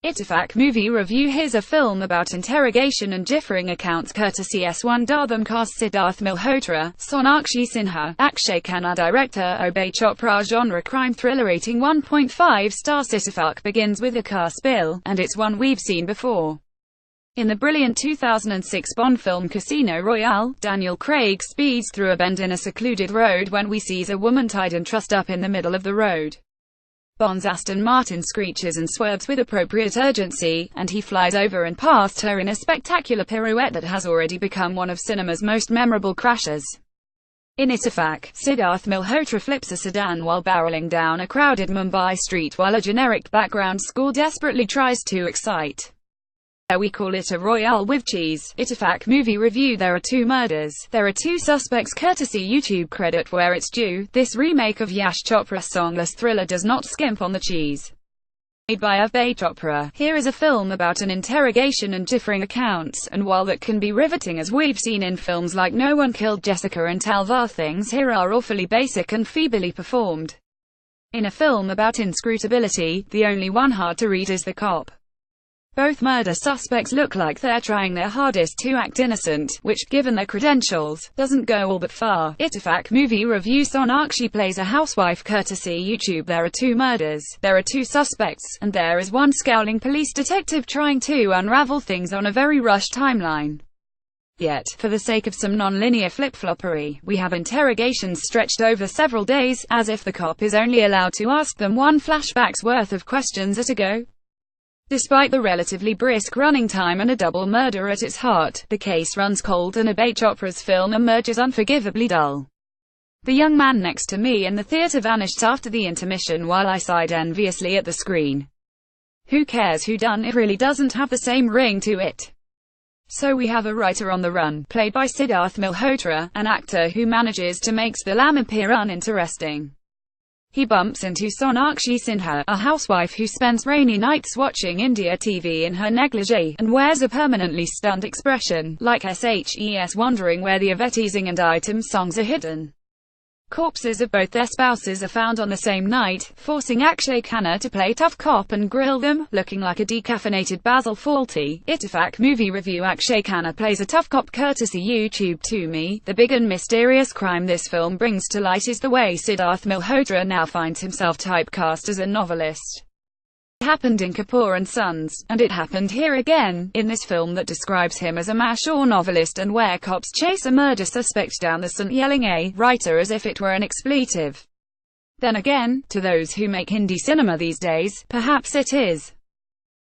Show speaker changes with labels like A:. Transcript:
A: Ittefaq movie review. Here's a film about interrogation and differing accounts courtesy S1. Dartham cast Siddharth Malhotra, Sonakshi Sinha, Akshay Khanna. Director Obey Chopra. Genre crime thriller. Rating 1.5 stars. Ittefaq begins with a car spill, and it's one we've seen before. In the brilliant 2006 Bond film Casino Royale, Daniel Craig speeds through a bend in a secluded road when we sees a woman tied and trussed up in the middle of the road. Bond's Aston Martin screeches and swerves with appropriate urgency, and he flies over and past her in a spectacular pirouette that has already become one of cinema's most memorable crashes. In Ittefaq, Siddharth Malhotra flips a sedan while barreling down a crowded Mumbai street while a generic background score desperately tries to excite. We call it a royale with cheese. Ittefaq movie review. There are two murders. There are two suspects courtesy YouTube. Credit where it's due. This remake of Yash Chopra's songless thriller does not skimp on the cheese. Made by Obey Chopra, here is a film about an interrogation and differing accounts, and while that can be riveting as we've seen in films like No One Killed Jessica and Talvar, things here are awfully basic and feebly performed. In a film about inscrutability, the only one hard to read is the cop. Both murder suspects look like they're trying their hardest to act innocent, which, given their credentials, doesn't go all that far. Ittefaq movie review. Sonakshi plays a housewife courtesy YouTube. There are two murders, there are two suspects, and there is one scowling police detective trying to unravel things on a very rushed timeline. Yet, for the sake of some non-linear flip-floppery, we have interrogations stretched over several days, as if the cop is only allowed to ask them one flashback's worth of questions at a go. Despite the relatively brisk running time and a double murder at its heart, the case runs cold and Obey Chopra's film emerges unforgivably dull. The young man next to me in the theater vanished after the intermission while I sighed enviously at the screen. Who cares who done it? Really doesn't have the same ring to it. So we have a writer on the run, played by Siddharth Malhotra, an actor who manages to make the lamb appear uninteresting. He bumps into Sonakshi Sinha, a housewife who spends rainy nights watching India TV in her negligee, and wears a permanently stunned expression, like SHES wondering where the Ave-teasing and item songs are hidden. Corpses of both their spouses are found on the same night, forcing Akshay Khanna to play tough cop and grill them, looking like a decaffeinated Basil Fawlty. Ittefaq movie review. Akshay Khanna plays a tough cop courtesy YouTube. To me, the big and mysterious crime this film brings to light is the way Siddharth Malhotra now finds himself typecast as a novelist. It happened in Kapoor and Sons, and it happened here again, in this film that describes him as a mature novelist and where cops chase a murder suspect down the street yelling a writer as if it were an expletive. Then again, to those who make Hindi cinema these days, perhaps it is.